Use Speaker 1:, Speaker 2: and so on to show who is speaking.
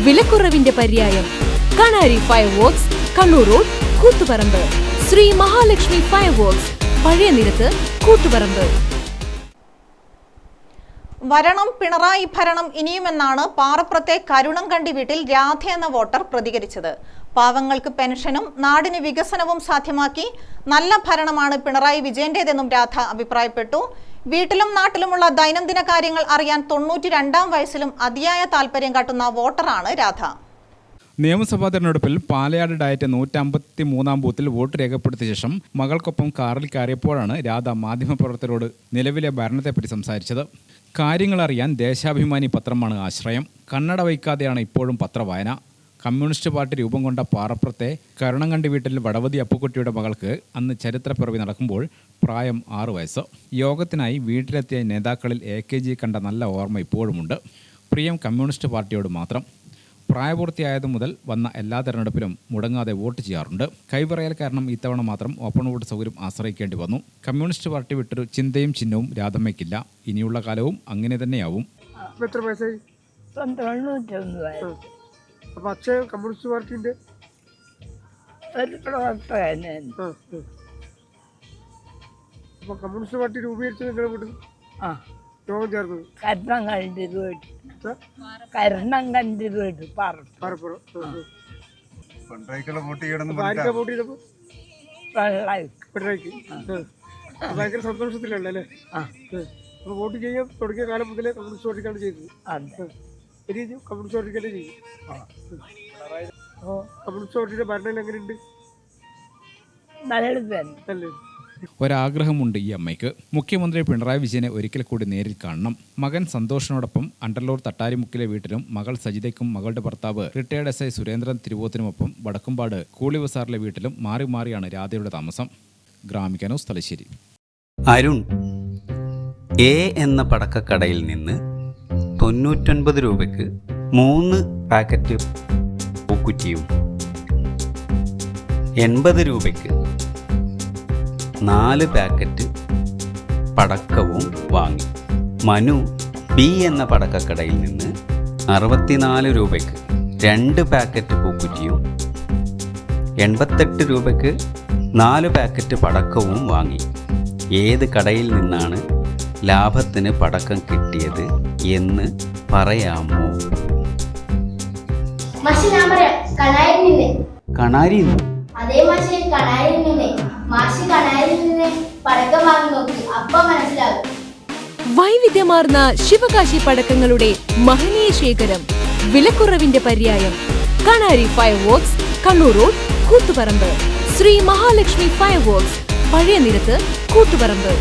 Speaker 1: വിലക്കുറവിന്റെ പര്യായം. Kanari fireworks, Kannur road, Koothuparamba. Sree Mahalakshmi fireworks, പഴയ നിരത്ത്, കൂത്തുപറമ്പ്.
Speaker 2: വരണം പിണറായി ഭരണം ഇനിയുമെന്നാണ് പാറപ്പുറത്തെ കരുണംകണ്ടി വീട്ടിൽ രാധ എന്ന വോട്ടർ പ്രതികരിച്ചത്. പാവങ്ങൾക്ക് പെൻഷനും നാടിന് വികസനവും സാധ്യമാക്കി നല്ല ഭരണമാണ് പിണറായി വിജയന്റേതെന്നും രാധ അഭിപ്രായപ്പെട്ടു. വീട്ടിലും നാട്ടിലുമുള്ള ദൈനംദിന കാര്യങ്ങൾ അറിയാൻ 92-ാം വയസ്സിലും അതിയായ താല്പര്യം കാട്ടുന്ന വോട്ടറാണ് രാധ.
Speaker 3: നിയമസഭാ തെരഞ്ഞെടുപ്പിൽ പാലയാട് ഡയറ്റ് 153-ാം ബൂത്തിൽ വോട്ട് രേഖപ്പെടുത്തിയ ശേഷം മകൾക്കൊപ്പം കാറിൽ കയറിയപ്പോഴാണ് രാധ മാധ്യമപ്രവർത്തകരോട് നിലവിലെ ഭരണത്തെപ്പറ്റി സംസാരിച്ചത്. കാര്യങ്ങൾ അറിയാൻ ദേശാഭിമാനി പത്രമാണ് ആശ്രയം. കണ്ണട വയ്ക്കാതെയാണ് ഇപ്പോഴും പത്രവായന. കമ്മ്യൂണിസ്റ്റ് പാർട്ടി രൂപം കൊണ്ട പാറപ്പുറത്തെ കരുണംകണ്ടി വീട്ടിൽ വടവതി അപ്പുക്കുട്ടിയുടെ മകൾക്ക് അന്ന് ചരിത്രപ്പിറവി നടക്കുമ്പോൾ പ്രായം 6 വയസ്സ്. യോഗത്തിനായി വീട്ടിലെത്തിയ നേതാക്കളിൽ AKG കണ്ട നല്ല ഓർമ്മ ഇപ്പോഴുമുണ്ട്. പ്രിയം കമ്മ്യൂണിസ്റ്റ് പാർട്ടിയോട് മാത്രം. പ്രായപൂർത്തിയായതു മുതൽ വന്ന എല്ലാ തെരഞ്ഞെടുപ്പിലും മുടങ്ങാതെ വോട്ട് ചെയ്യാറുണ്ട്. കൈപറയൽ കാരണം ഇത്തവണ മാത്രം ഓപ്പൺ വോട്ട് സൗകര്യം ആശ്രയിക്കേണ്ടി വന്നു. കമ്മ്യൂണിസ്റ്റ് പാർട്ടി വിട്ടൊരു ചിന്തയും ചിഹ്നവും രാധമ്മയ്ക്കില്ല. ഇനിയുള്ള കാലവും അങ്ങനെ തന്നെയാവും.
Speaker 4: കമ്മ്യൂണിസ്റ്റ് പാർട്ടിന്റെ കമ്മ്യൂണിസ്റ്റ് പാർട്ടി രൂപീകരിച്ചത് നിങ്ങളുടെ വീട്ടിൽ യോഗം ചേർന്നത് ഭയങ്കര സന്തോഷത്തിലല്ലേ? അപ്പൊ വോട്ട് ചെയ്യാൻ തുടങ്ങിയ കാലം മുതലേ കമ്മ്യൂണിസ്റ്റ് പാർട്ടിക്കാണ് ചെയ്തത്. കമ്മ്യൂണിസ്റ്റ് പാർട്ടിക്കല്ലേ ചെയ്യും. കമ്മ്യൂണിസ്റ്റ് പാർട്ടിയുടെ ഭരണം എങ്ങനെയുണ്ട്? നല്ലേ.
Speaker 3: ഒരാഗ്രഹമുണ്ട് ഈ അമ്മയ്ക്ക്. മുഖ്യമന്ത്രി പിണറായി വിജയനെ ഒരിക്കൽ കൂടി നേരിൽ കാണണം. മകൻ സന്തോഷിനോടൊപ്പം അണ്ടർലൂർ തട്ടാരിമുക്കിലെ വീട്ടിലും മകൾ സജിതയ്ക്കും മകളുടെ ഭർത്താവ് റിട്ടയർഡ് SI സുരേന്ദ്രൻ തിരുവോത്തിനുമൊപ്പം വടക്കുംപാട് കൂളിബസാറിലെ വീട്ടിലും മാറി മാറിയാണ് രാധയുടെ താമസം. ഗ്രാമിക ന്യൂസ്, തലശ്ശേരി.
Speaker 5: അരുൺ A എന്ന പടക്കക്കടയിൽ നിന്ന് 99 രൂപയ്ക്ക് 3 പാക്കറ്റ് പൂക്കുറ്റിയും 80 രൂപയ്ക്ക് 4 പാക്കറ്റ് പടക്കവും വാങ്ങി. മനു B എന്ന പടക്കക്കടയിൽ നിന്ന് 64 രൂപയ്ക്ക് 2 പാക്കറ്റ് പൂക്കുറ്റിയും 88 രൂപയ്ക്ക് 4 പാക്കറ്റ് പടക്കവും വാങ്ങി. ഏത് കടയിൽ നിന്നാണ് ലാഭത്തിന് പടക്കം കിട്ടിയത് എന്ന് പറയാമോ? കണാരി.
Speaker 6: അതേ മാഷെ, കണാരിൽ നിന്ന്. മാഷി കണാരിൽ നിന്ന് പടക്കം വാങ്ങി നോക്കി, അപ്പൊ മനസ്സിലാകും.
Speaker 1: വൈവിധ്യമാർന്ന ശിവകാശി പടക്കങ്ങളുടെ മഹനീയ ശേഖരം, വിലക്കുറവിന്റെ പര്യായം. Kanari fireworks, Kannur road, Koothuparamba. Sree Mahalakshmi fireworks, പഴയ നിരത്ത്, കൂത്തുപറമ്പ്.